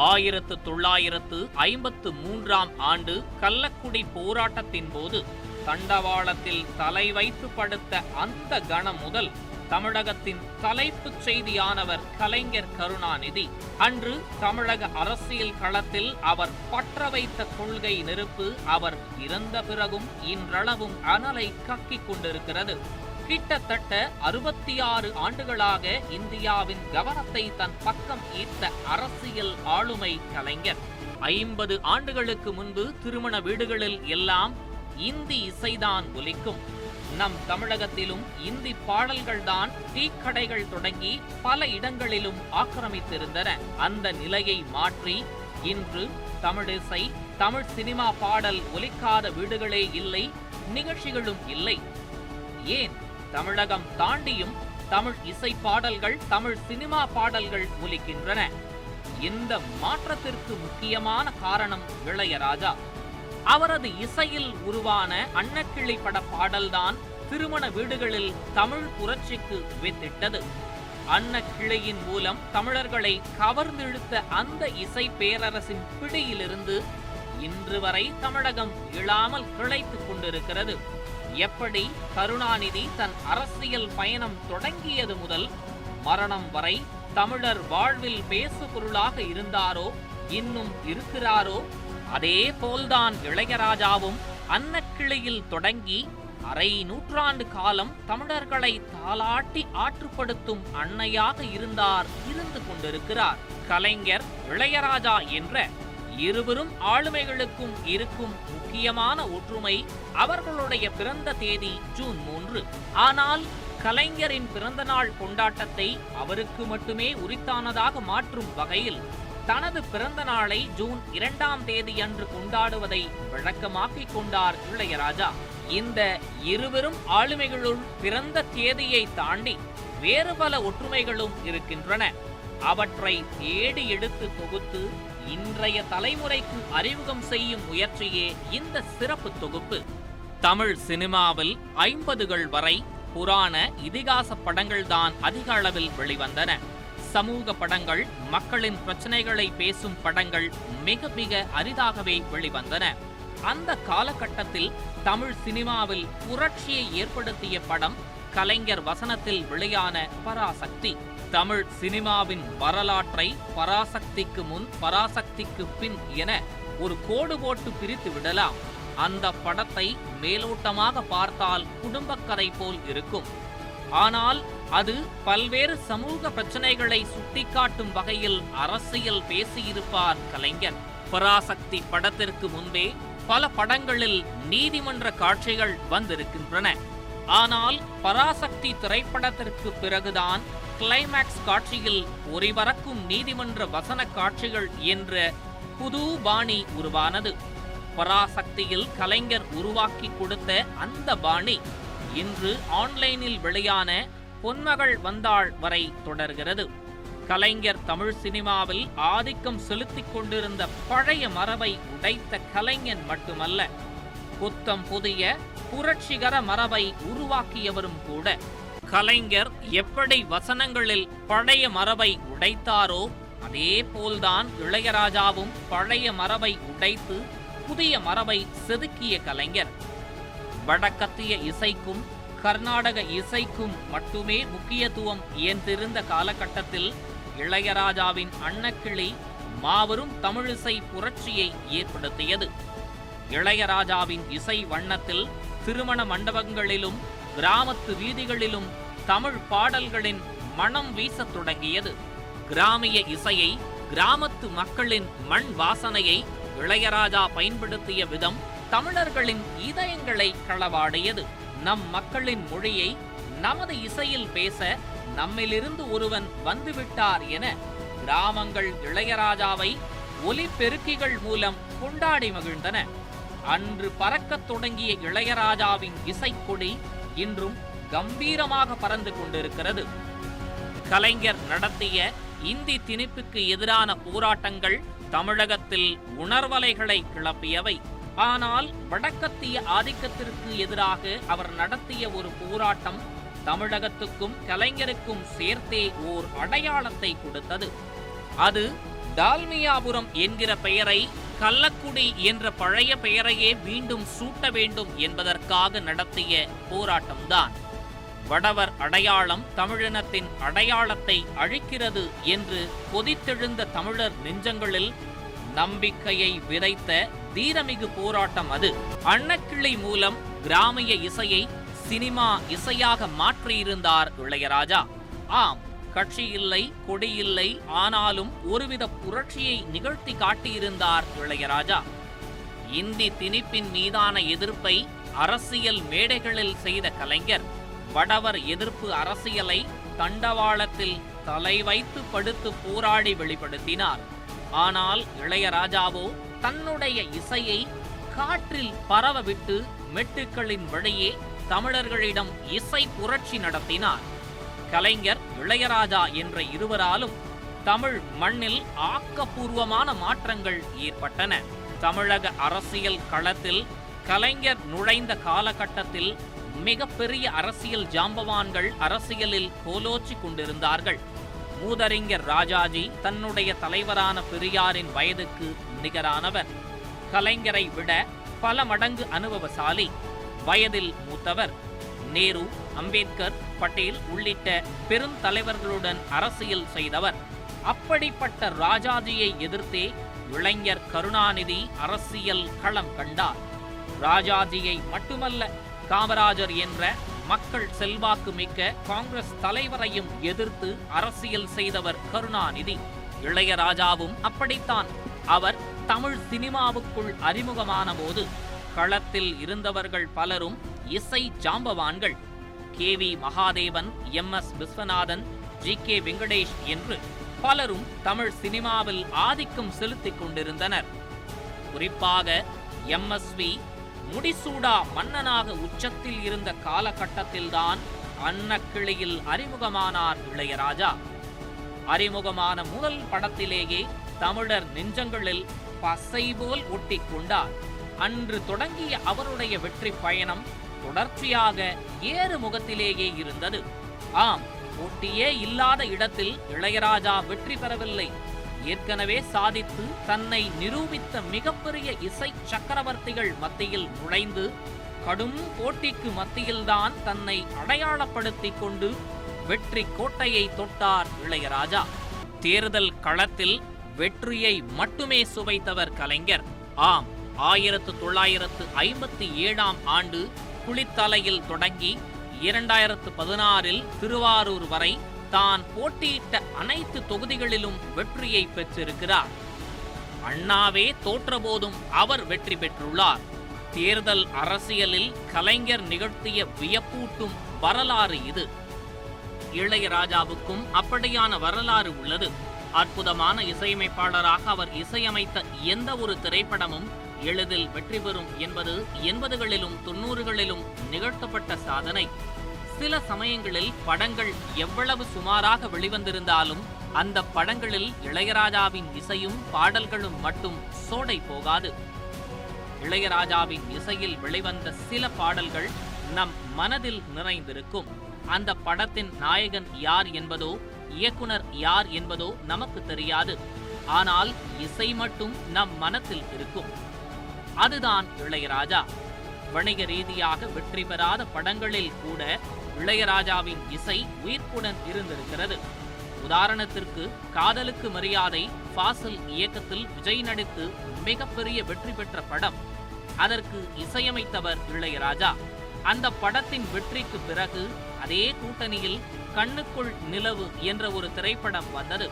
1953ஆம் ஆண்டு கள்ளக்குடி போராட்டத்தின் போது தண்டவாளத்தில் தலை வைத்து படுத்த அந்த கணம் முதல் தமிழகத்தின் தலைப்புச் செய்தியானவர் கலைஞர் கருணாநிதி. அன்று தமிழக அரசியல் களத்தில் அவர் பற்ற வைத்த கொள்கை நெருப்பு அவர் இறந்த பிறகும் இன்றளவும் அனலை கக்கிக் கொண்டிருக்கிறது. கிட்டத்தட்ட 66 ஆண்டுகளாக இந்தியாவின் கவனத்தை தன் பக்கம் ஈர்த்த அரசியல் ஆளுமை கலைஞர். 50 ஆண்டுகளுக்கு முன்பு திருமண வீடுகளில் எல்லாம் இந்தி இசைதான் ஒலிக்கும். நம் தமிழகத்திலும் இந்தி பாடல்கள்தான் டீக்கடைகள் தொடங்கி பல இடங்களிலும் ஆக்கிரமித்திருந்தன. அந்த நிலையை மாற்றி இன்று தமிழிசை, தமிழ் சினிமா பாடல் ஒலிக்காத வீடுகளே இல்லை, நிகழ்ச்சிகளும் இல்லை. ஏன் தமிழகம் தாண்டியும் தமிழ் இசை பாடல்கள், தமிழ் சினிமா பாடல்கள் ஒலிக்கின்றன? இந்த மாற்றத்திற்கு முக்கியமான காரணம் இளையராஜா. அவரது இசையில் உருவான அன்னக்கிளி பட பாடல்தான் திருமண வீடுகளில் தமிழ் புரட்சிக்கு வித்திட்டது. அன்னக்கிளியின் மூலம் தமிழர்களை கவர்ந்திழுத்த அந்த இசை பேரரசின் பிடியிலிருந்து இன்று வரை தமிழகம் இழாமல் கிளைத்துக் கொண்டிருக்கிறது. எப்படி கருணாநிதி தன் அரசியல் பயணம் தொடங்கியது முதல் மரணம் வரை தமிழர் வாழ்வில் பேசு பொருளாக இருந்தாரோ, இன்னும் இருக்கிறாரோ, அதே போல்தான் இளையராஜாவும் அன்னக்கிளியில் தொடங்கி அரை நூற்றாண்டு காலம் தமிழர்களை தாலாட்டி ஆற்றுப்படுத்தும் அன்னையாக இருந்து கொண்டிருக்கிறார். கலைஞர், இளையராஜா என்ற இருவரும் ஆளுமைகளுக்கும் இருக்கும் முக்கியமான ஒற்றுமை அவர்களுடைய பிறந்த தேதி ஜூன் 3. ஆனால் கலைஞரின் பிறந்த நாள் கொண்டாட்டத்தை அவருக்கு மட்டுமே உரித்தானதாக மாற்றும் வகையில் தனது பிறந்த நாளை ஜூன் 2ஆம் தேதி அன்று கொண்டாடுவதை வழக்கமாக்கிக் கொண்டார் இளையராஜா. இந்த இருவரும் ஆளுமைகளுள் பிறந்த தேதியை தாண்டி வேறு பல ஒற்றுமைகளும் இருக்கின்றன. அவற்றை தேடி எடுத்து தொகுத்து இன்றைய தலைமுறைக்கு அறிமுகம் செய்யும் முயற்சியே இந்த சிறப்பு தொகுப்பு. தமிழ் சினிமாவில் 50கள் வரை புராண இதிகாச படங்கள்தான் அதிக அளவில் வெளிவந்தன. சமூக படங்கள், மக்களின் பிரச்சனைகளை பேசும் படங்கள் மிக மிக அரிதாகவே வெளிவந்தன. அந்த காலகட்டத்தில் தமிழ் சினிமாவில் புரட்சியை ஏற்படுத்திய படம் கலைஞர் வசனத்தில் வெளியான பராசக்தி. தமிழ் சினிமாவின் வரலாற்றை பராசக்திக்கு முன், பராசக்திக்கு பின் என ஒரு கோடு போட்டு பிரித்து விடலாம். அந்த படத்தை மேலோட்டமாக பார்த்தால் குடும்பக்கதை போல் இருக்கும். ஆனால் அது பல்வேறு சமூக பிரச்சனைகளை சுட்டிக்காட்டும் வகையில் அரசியல் பேசியிருப்பார் கலைஞர். பராசக்தி படத்திற்கு முன்பே பல படங்களில் நீதிமன்ற காட்சிகள் வந்திருக்கின்றன. ஆனால் பராசக்தி திரைப்படத்திற்கு பிறகுதான் கிளைமேக்ஸ் காட்சியில் ஒளிபரக்கும் நீதிமன்ற வசன காட்சிகள் என்ற புது பாணி உருவானது. பராசக்தியில் கலைஞர் உருவாக்கி கொடுத்த அந்த பாணி இன்று ஆன்லைனில் வெளியான பொன்மகள் வந்தாள் வரை தொடர்கிறது. கலைஞர் தமிழ் சினிமாவில் ஆதிக்கம் செலுத்திக் கொண்டிருந்த பழைய மரபை உடைத்த கலைஞன் மட்டுமல்ல, புத்தம் புதிய புரட்சிகர மரபை உருவாக்கியவரும் கூட. கலைஞர் எப்படி வசனங்களில் பழைய மரபை உடைத்தாரோ அதே போல்தான் இளையராஜாவும் பழைய மரபை உடைத்து புதிய மரபை செதுக்கிய கலைஞர். வடக்கத்திய இசைக்கும் கர்நாடக இசைக்கும் மட்டுமே முக்கியத்துவம் இயந்திருந்த காலகட்டத்தில் இளையராஜாவின் அன்னக்கிளி மாபெரும் தமிழிசை புரட்சியை ஏற்படுத்தியது. இளையராஜாவின் இசை வண்ணத்தில் திருமண மண்டபங்களிலும் கிராமத்து வீதிகளிலும் தமிழ் பாடல்களின் மனம் வீசத் தொடங்கியது. கிராமிய இசையை, கிராமத்து மக்களின் மண் வாசனையை இளையராஜா பயன்படுத்திய விதம் தமிழர்களின் இதயங்களை களவாடியது. நம் மக்களின் மொழியை நமது இசையில் பேச நம்மிலிருந்து ஒருவன் வந்துவிட்டார் என கிராமங்கள் இளையராஜாவை ஒலிபெருக்கிகள் மூலம் கொண்டாடி மகிழ்ந்தன. அன்று பறக்கத் தொடங்கிய இளையராஜாவின் இசைக்கொடி இன்றும் கம்பீரமாக பறந்து கொண்டிருக்கிறது. கலைஞர் நடத்திய இந்தி திணிப்புக்கு எதிரான போராட்டங்கள் தமிழகத்தில் உணர்வலைகளை கிளப்பியவை. ஆனால் வடக்கத்திய ஆதிக்கத்திற்கு எதிராக அவர் நடத்திய ஒரு போராட்டம் தமிழகத்துக்கும் கலைஞருக்கும் சேர்த்தே ஓர் அடையாளத்தை கொடுத்தது. அது டால்மியாபுரம் என்கிற பெயரை கள்ளக்குடி என்ற பழைய பெயரையே மீண்டும் சூட்ட வேண்டும் என்பதற்காக நடத்திய போராட்டம்தான். வடவர் அடையாளம் தமிழினத்தின் அடையாளத்தை அழிக்கிறது என்று கொதித்தெழுந்த தமிழர் நெஞ்சங்களில் நம்பிக்கையை விதைத்த தீரமிகு போராட்டம் அது. அன்னக்கிளை மூலம் கிராமிய இசையை சினிமா இசையாக மாற்றியிருந்தார் இளையராஜா. ஆம், கட்சி இல்லை, கொடி இல்லை, ஆனாலும் ஒருவித புரட்சியை நிகழ்த்தி காட்டியிருந்தார் இளையராஜா. இந்தி திணிப்பின் மீதான எதிர்ப்பை அரசியல் மேடைகளில் செய்த கலைஞர் வடவர் எதிர்ப்பு அரசியலை தண்டவாளத்தில் தலை வைத்து படுத்து போராடி வெளிப்படுத்தினார். ஆனால் இளையராஜாவோ தன்னுடைய இசையை காற்றில் பரவவிட்டு மெட்டுக்களின் வழியே தமிழர்களிடம் இசை புரட்சி நடத்தினார். கலைஞர், இளையராஜா என்ற இருவராலும் தமிழ் மண்ணில் ஆக்கப்பூர்வமான மாற்றங்கள் ஏற்பட்டன. தமிழக அரசியல் களத்தில் கலைஞர் நுழைந்த காலகட்டத்தில் மிகப்பெரிய அரசியல் ஜாம்பவான்கள் அரசியலில் கோலோச்சி கொண்டிருந்தார்கள். மூதறிஞர் ராஜாஜி தன்னுடைய தலைவரான பெரியாரின் வயதுக்கு நிகரானவர். கலைஞரை விட பல மடங்கு அனுபவசாலி. வயதில் மூத்தவர். நேரு, அம்பேத்கர், பட்டேல் உள்ளிட்ட பெருந்தலைவர்களுடன் அரசியல் செய்தவர். அப்படிப்பட்ட ராஜாஜியை எதிர்த்தே இளைஞர் கருணாநிதி அரசியல் களம் கண்டார். ராஜாஜியை மட்டுமல்ல, காமராஜர் என்ற மக்கள் செல்வாக்கு மிக்க காங்கிரஸ் தலைவரையும் எதிர்த்து அரசியல் செய்தவர் கருணாநிதி. இளையராஜாவும் அப்படித்தான். அவர் தமிழ் சினிமாவுக்குள் அறிமுகமான போது களத்தில் இருந்தவர்கள் பலரும் இசை ஜாம்பவான்கள். KV Mahadevan, MS Viswanathan, GK Venkatesh என்று பலரும் தமிழ் சினிமாவில் ஆதிக்கம் செலுத்திக் கொண்டிருந்தனர். குறிப்பாக MSV முடிசூடா மன்னனாக உச்சத்தில் இருந்த காலகட்டத்தில்தான் அன்னக்கிளியில் அறிமுகமானார் இளையராஜா. அறிமுகமான முதல் படத்திலேயே தமிழர் நெஞ்சங்களில் பசை போல் ஒட்டி கொண்டார். அன்று தொடங்கிய அவருடைய வெற்றி பயணம் தொடர்ச்சியாக ஏறுமுகத்திலேயே இருந்தது. ஆம், போட்டியே இல்லாத இடத்தில் இளையராஜா வெற்றி பெறவில்லை. ஏற்கனவே சாதித்து தன்னை நிரூபித்த மிகப்பெரிய இசை சக்கரவர்த்திகள் மத்தியில் நுழைந்து கடும் போட்டிக்கு மத்தியில்தான் தன்னை அடையாளப்படுத்திக் கொண்டு வெற்றி கோட்டையை தொட்டார் இளையராஜா. தேர்தல் களத்தில் வெற்றியை மட்டுமே சுவைத்தவர் கலைஞர். ஆம், 1957ஆம் ஆண்டு குளித்தலையில் தொடங்கி 2016இல் திருவாரூர் வரை தான் போட்டியிட்ட அனைத்து தொகுதிகளிலும் வெற்றியை பெற்றிருக்கிறார். அண்ணாவே தோற்றபோதும் அவர் வெற்றி பெற்றுள்ளார். தேர்தல் அரசியலில் கலைஞர் நிகழ்த்திய வியப்பூட்டும் வரலாறு இது. இளையராஜாவுக்கும் அப்படியான வரலாறு உள்ளது. அற்புதமான இசையமைப்பாளராக அவர் இசையமைத்த எந்த ஒரு திரைப்படமும் எளிதில் வெற்றி பெறும் என்பது 80களிலும் 90களிலும் நிகழ்த்தப்பட்ட சாதனை. சில சமயங்களில் படங்கள் எவ்வளவு சுமாராக வெளிவந்திருந்தாலும் அந்த படங்களில் இளையராஜாவின் இசையும் பாடல்களும் மட்டும் சோடை போகாது. இளையராஜாவின் இசையில் வெளிவந்த சில பாடல்கள் நம் மனதில் நிறைந்திருக்கும். அந்த படத்தின் நாயகன் யார் என்பதோ இயக்குனர் யார் என்பதோ நமக்கு தெரியாது. ஆனால் இசை மட்டும் நம் மனத்தில் இருக்கும். அதுதான் இளையராஜா. வணிக ரீதியாக வெற்றி பெறாத படங்களில் கூட இளையராஜாவின் இசை உயிர்ப்புடன் இருந்திருக்கிறது. உதாரணத்திற்கு காதலுக்கு மரியாதை ஃபாசில் இயக்கத்தில் விஜய் நடித்து மிகப்பெரிய வெற்றி பெற்ற படம். அதற்கு இசையமைத்தவர் இளையராஜா. அந்த படத்தின் வெற்றிக்கு பிறகு அதே கூட்டணியில் கண்ணுக்குள் நிலவு என்ற ஒரு திரைப்படம் வந்தது.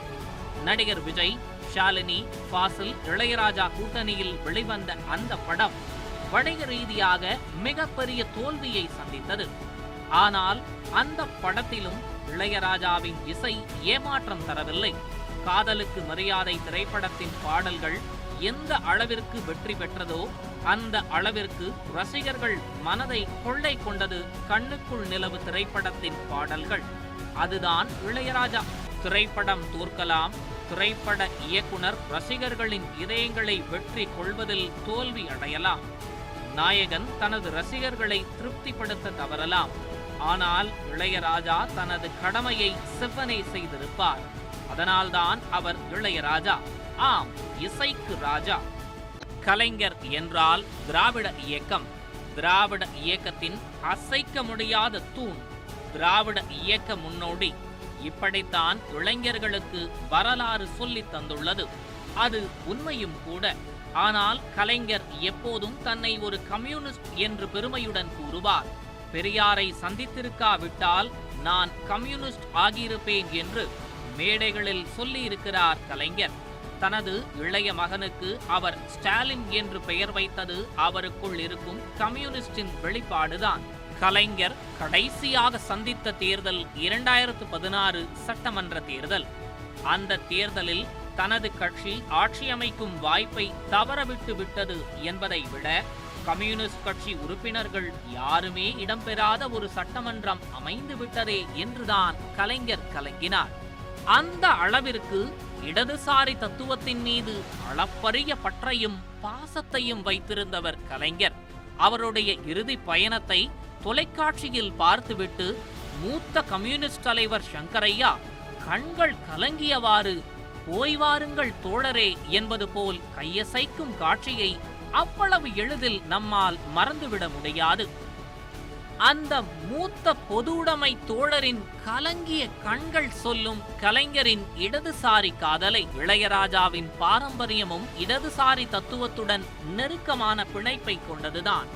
நடிகர் விஜய், ஷாலினி, ஃபாசில், இளையராஜா கூட்டணியில் வெளிவந்த அந்த படம் வணிக ரீதியாக மிகப்பெரிய தோல்வியை சந்தித்தது. ஆனால் அந்த படத்திலும் இளையராஜாவின் இசை ஏமாற்றம் தரவில்லை. காதலுக்கு மரியாதை திரைப்படத்தின் பாடல்கள் எந்த அளவிற்கு வெற்றி பெற்றதோ அந்த அளவிற்கு ரசிகர்கள் மனதை கொள்ளை கொண்டது கண்ணுக்குள் நிலவு திரைப்படத்தின் பாடல்கள். அதுதான் இளையராஜா. திரைப்படம் தோற்கலாம், திரைப்பட இயக்குனர் ரசிகர்களின் இதயங்களை வெற்றி கொள்வதில் தோல்வி அடையலாம், நாயகன் தனது ரசிகர்களை திருப்திப்படுத்த தவறலாம். ஆனால் இளையராஜா தனது கடமையை செவ்வனே செய்திருப்பார். அதனால்தான் அவர் இளையராஜா. ஆம், இசைக்கு ராஜா. கலைஞர் என்றால் திராவிட இயக்கம். திராவிட இயக்கத்தின் அசைக்க முடியாத தூண். திராவிட இயக்க முன்னோடி. இப்படித்தான் இளைஞர்களுக்கு வரலாறு சொல்லித் தந்துள்ளது. அது உண்மையும் கூட. ஆனால் கலைஞர் எப்போதும் தன்னை ஒரு கம்யூனிஸ்ட் என்று பெருமையுடன் கூறுவார். பெரியாரை சந்தித்திருக்காவிட்டால் நான் கம்யூனிஸ்ட் ஆகியிருப்பேன் என்று மேடைகளில் சொல்லியிருக்கிறார் கலைஞர். தனது இளைய மகனுக்கு அவர் ஸ்டாலின் என்று பெயர் வைத்தது அவருக்குள் இருக்கும் கம்யூனிஸ்டின் வெளிப்பாடுதான். கலைஞர் கடைசியாக சந்தித்த தேர்தல் 2016 சட்டமன்ற தேர்தல். அந்த தேர்தலில் தனது கட்சி ஆட்சி அமைக்கும் வாய்ப்பை தவறவிட்டு விட்டது என்பதை விட கம்யூனிஸ்ட் கட்சி உறுப்பினர்கள் யாருமே இடம்பெறாத ஒரு சட்டமன்றம் அமைந்து விட்டதே என்றுதான் கலைஞர் கலங்கினார். அந்த அளவிற்கு இடதுசாரி தத்துவத்தின் மீது அளப்பரிய பற்றையும் பாசத்தையும் வைத்திருந்தவர் கலைஞர். அவருடைய இறுதி பயணத்தை தொலைக்காட்சியில் பார்த்துவிட்டு மூத்த கம்யூனிஸ்ட் தலைவர் சங்கரையா கண்கள் கலங்கியவாறு போய் வாருங்கள் தோழரே என்பது போல் கையசைக்கும் காட்சியை அவ்வளவு எளிதில் நம்மால் மறந்துவிட முடியாது. அந்த மூத்த பொதுவுடைமை தோழரின் கலங்கிய கண்கள் சொல்லும் கலைஞரின் இடதுசாரி காதலை. இளையராஜாவின் பாரம்பரியமும் இடதுசாரி தத்துவத்துடன் நெருக்கமான பிணைப்பை கொண்டதுதான்.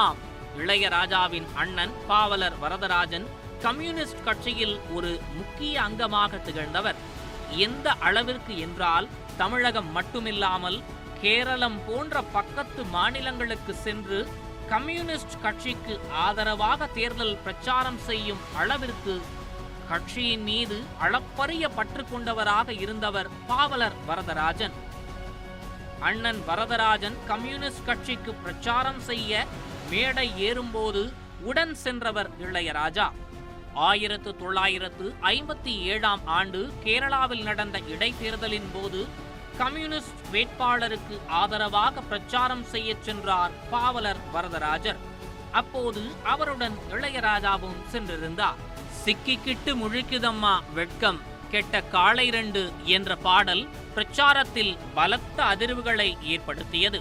ஆம், இளையராஜாவின் அண்ணன் பாவலர் வரதராஜன் கம்யூனிஸ்ட் கட்சியில் ஒரு முக்கிய அங்கமாக திகழ்ந்தவர். எந்த அளவிற்கு என்றால் தமிழகம் மட்டுமில்லாமல் கேரளம் போன்ற பக்கத்து மாநிலங்களுக்கு சென்று கம்யூனிஸ்ட் கட்சிக்கு ஆதரவாக தேர்தல் பிரச்சாரம் செய்யும் அளவிற்கு கட்சியின் மீது அளப்பரிய பற்று கொண்டவராக இருந்தவர் பாவலர் வரதராஜன். அண்ணன் வரதராஜன் கம்யூனிஸ்ட் கட்சிக்கு பிரச்சாரம் செய்ய மேடை ஏறும்போது உடன் சென்றவர் இளையராஜா. 1957 ஆண்டு கேரளாவில் நடந்த இடைத்தேர்தலின் போது கம்யூனிஸ்ட் வேட்பாளருக்கு ஆதரவாக பிரச்சாரம் செய்ய சென்றார் பாவலர் வரதராஜர். அப்போது அவருடன் இளையராஜாவும் சென்றிருந்தார். சிக்கிக்கிட்டு முழிக்குதம்மா வெட்கம் கெட்ட காளை 2 என்ற பாடல் பிரச்சாரத்தில் பலத்த அதிர்வுகளை ஏற்படுத்தியது.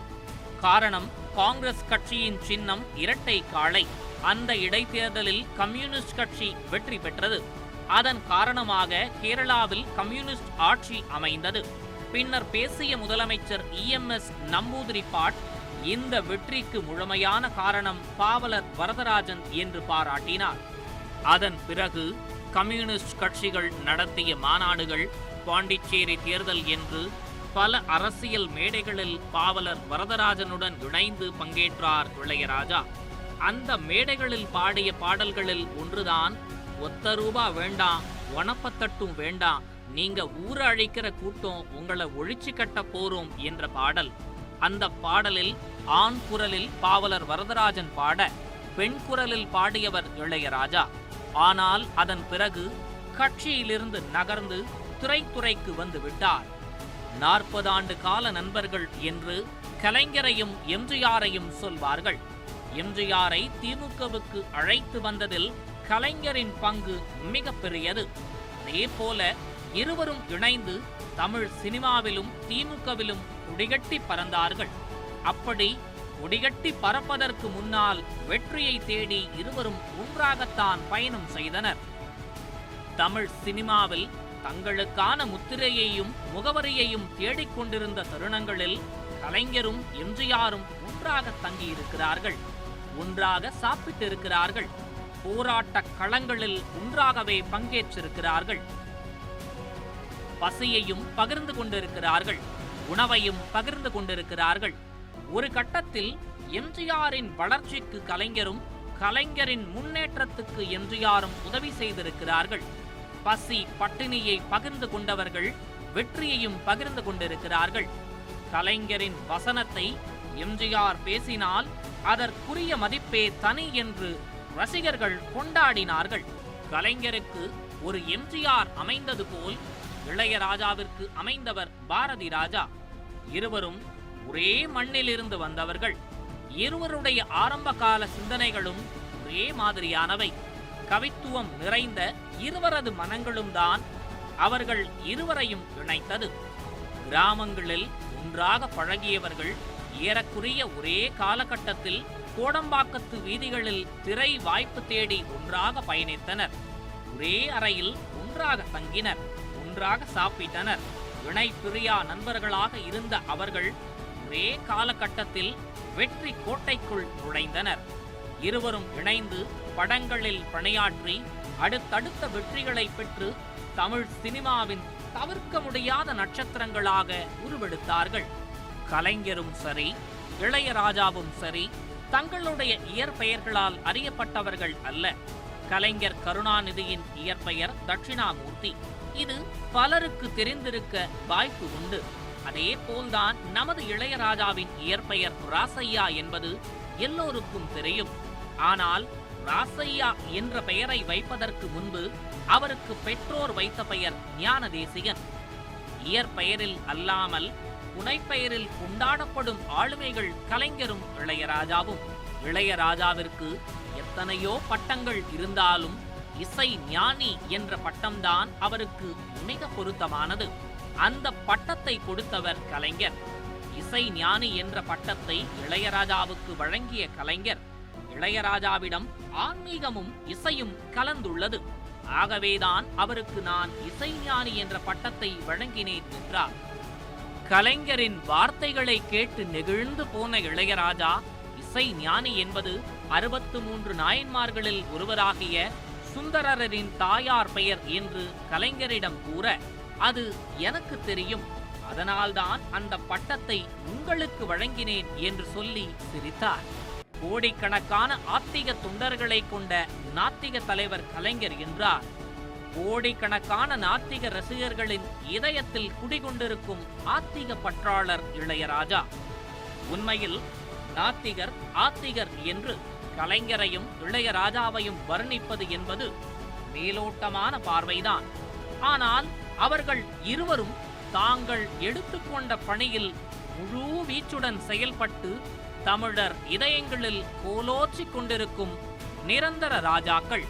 காரணம், காங்கிரஸ் கட்சியின் சின்னம் இரட்டை காளை. அந்த இடைத்தேர்தலில் கம்யூனிஸ்ட் கட்சி வெற்றி பெற்றது. அதன் காரணமாக கேரளாவில் கம்யூனிஸ்ட் ஆட்சி அமைந்தது. பின்னர் பேசிய முதலமைச்சர் EMS நம்பூதிரிப்பாட் இந்த வெற்றிக்கு முழுமையான காரணம் பாவலர் வரதராஜன் என்று பாராட்டினார். அதன் பிறகு கம்யூனிஸ்ட் கட்சிகள் நடத்திய மாநாடுகள், பாண்டிச்சேரி தேர்தல் என்று பல அரசியல் மேடைகளில் பாவலர் வரதராஜனுடன் இணைந்து பங்கேற்றார் இளையராஜா. அந்த மேடைகளில் பாடிய பாடல்களில் ஒன்றுதான் ஒத்த ரூபா வேண்டாம், ஒனப்பத்தட்டும் வேண்டாம், நீங்க ஊர அழிக்கிற கூட்டம் உங்களை ஒழிச்சு கட்ட போறோம் என்ற பாடல். அந்த பாடலில் ஆண் குரலில் பாவலர் வரதராஜன் பாட, பெண் குரலில் பாடியவர் இளையராஜா. ஆனால் அதன் பிறகு கட்சியிலிருந்து நகர்ந்து திரைத்துறைக்கு வந்து விட்டார். 40 ஆண்டு கால நண்பர்கள் என்று கலைஞரையும் எம்ஜிஆரையும் சொல்வார்கள். எம்ஜிஆரை திமுகவுக்கு அழைத்து வந்ததில் கலைஞரின் பங்கு மிக பெரியது. அதே போல இருவரும் இணைந்து தமிழ் சினிமாவிலும் திமுகவிலும் கொடிகட்டி பறந்தார்கள். அப்படி கொடிகட்டி பறப்பதற்கு முன்னால் வெற்றியை தேடி இருவரும் ஒன்றாகத்தான் பயணம் செய்தனர். தமிழ் சினிமாவில் தங்களுக்கான முத்திரையையும் முகவரியையும் தேடிக்கொண்டிருந்த தருணங்களில் கலைஞரும் எம்ஜிஆரும் ஒன்றாக தங்கியிருக்கிறார்கள், ஒன்றாக சாப்பிட்டிருக்கிறார்கள், போராட்ட களங்களில் ஒன்றாகவே பங்கேற்றிருக்கிறார்கள், பசியையும் பகிர்ந்து கொண்டிருக்கிறார்கள், உணவையும் பகிர்ந்து கொண்டிருக்கிறார்கள். ஒரு கட்டத்தில் எம்ஜிஆரின் வளர்ச்சிக்கு கலைஞரும், கலைஞரின் முன்னேற்றத்துக்கு எம்ஜிஆரும் உதவி செய்திருக்கிறார்கள். பசி பட்டினியை பகிர்ந்து கொண்டவர்கள் வெற்றியையும் பகிர்ந்து கொண்டிருக்கிறார்கள். கலைஞரின் வசனத்தை எம்ஜிஆர் பேசினால் அதற்குரிய மதிப்பே தனி என்று ரசிகர்கள் கொண்டாடினார்கள். கலைஞருக்கு ஒரு எம்ஜிஆர் அமைந்தது போல் இளையராஜாவிற்கு அமைந்தவர் பாரதி ராஜா. இருவரும் ஒரே மண்ணிலிருந்து வந்தவர்கள். இருவருடைய ஆரம்பகால சிந்தனைகளும் ஒரே மாதிரியானவை. கவித்துவம் நிறைந்த இருவரது மனங்களும் தான் அவர்கள் இருவரையும் இணைத்தது. கிராமங்களில் ஒன்றாக பழகியவர்கள் ஏறக்குறைய ஒரே காலகட்டத்தில் கோடம்பாக்கத்து வீதிகளில் திரை வாய்ப்பு தேடி ஒன்றாக பயணித்தனர். ஒரே அறையில் ஒன்றாக தங்கினர், ஒன்றாக சாப்பிட்டனர். இணை பிரியா நண்பர்களாக இருந்த அவர்கள் ஒரே காலகட்டத்தில் வெற்றி கோட்டைக்குள் நுழைந்தனர். இருவரும் இணைந்து படங்களில் பணியாற்றி அடுத்தடுத்த வெற்றிகளை பெற்று தமிழ் சினிமாவின் தவிர்க்க முடியாத நட்சத்திரங்களாக உருவெடுத்தார்கள். கலைஞரும் சரி, இளையராஜாவும் சரி, தங்களுடைய இயற்பெயர்களால் அறியப்பட்டவர்கள் அல்ல. கலைஞர் கருணாநிதியின் இயற்பெயர் தட்சிணாமூர்த்தி. இது பலருக்கு தெரிந்திருக்க வாய்ப்பு உண்டு. அதே போல்தான் நமது இளையராஜாவின் இயற்பெயர் ராசையா என்பது எல்லோருக்கும் தெரியும். ஆனால் ராசையா என்ற பெயரை வைப்பதற்கு முன்பு அவருக்கு பெற்றோர் வைத்த பெயர் ஞானதேசிகன். இயற்பெயரில் அல்லாமல் புனைப்பெயரில் கொண்டாடப்படும் ஆளுமைகள் கலைஞரும் இளையராஜாவும். இளையராஜாவிற்கு எத்தனையோ பட்டங்கள் இருந்தாலும் இசை ஞானி என்ற பட்டம்தான் அவருக்கு மிக பொருத்தமானது. அந்த பட்டத்தை கொடுத்தவர் கலைஞர். இசை ஞானி என்ற பட்டத்தை இளையராஜாவுக்கு வழங்கிய கலைஞர், இளையராஜாவிடம் ஆன்மீகமும் இசையும் கலந்துள்ளது. ஆகவேதான் அவருக்கு நான் இசைஞானி என்ற பட்டத்தை வழங்கினேன் என்றார். கலைஞரின் வார்த்தைகளை கேட்டு நெகிழ்ந்து போன இளையராஜா, இசை ஞானி என்பது 63 நாயன்மார்களில் ஒருவராகிய சுந்தரரின் தாயார் பெயர் என்று கலைஞரிடம் கூற, அது எனக்கு தெரியும், அதனால்தான் அந்த பட்டத்தை உங்களுக்கு வழங்கினேன் என்று சொல்லி சிரித்தார். கோடிக்கணக்கான ஆத்திக தொண்டர்களை கொண்ட நாத்திக தலைவர் கலைஞர் என்றார். கோடிக்கணக்கான நாத்திக ரசிகர்களின் இதயத்தில் குடிகொண்டிருக்கும் ஆத்திக பற்றாளர் இளையராஜா. உண்மையில் நாத்திகர் ஆத்திகர் என்று கலைஞரையும் இளையராஜாவையும் வர்ணிப்பது என்பது மேலோட்டமான பார்வைதான். ஆனால் அவர்கள் இருவரும் தாங்கள் எடுத்துக்கொண்ட பணியில் முழு வீச்சுடன் செயல்பட்டு தமிழர் இதயங்களில் கோலோச்சிக் கொண்டிருக்கும் நிரந்தர ராஜாக்கள்.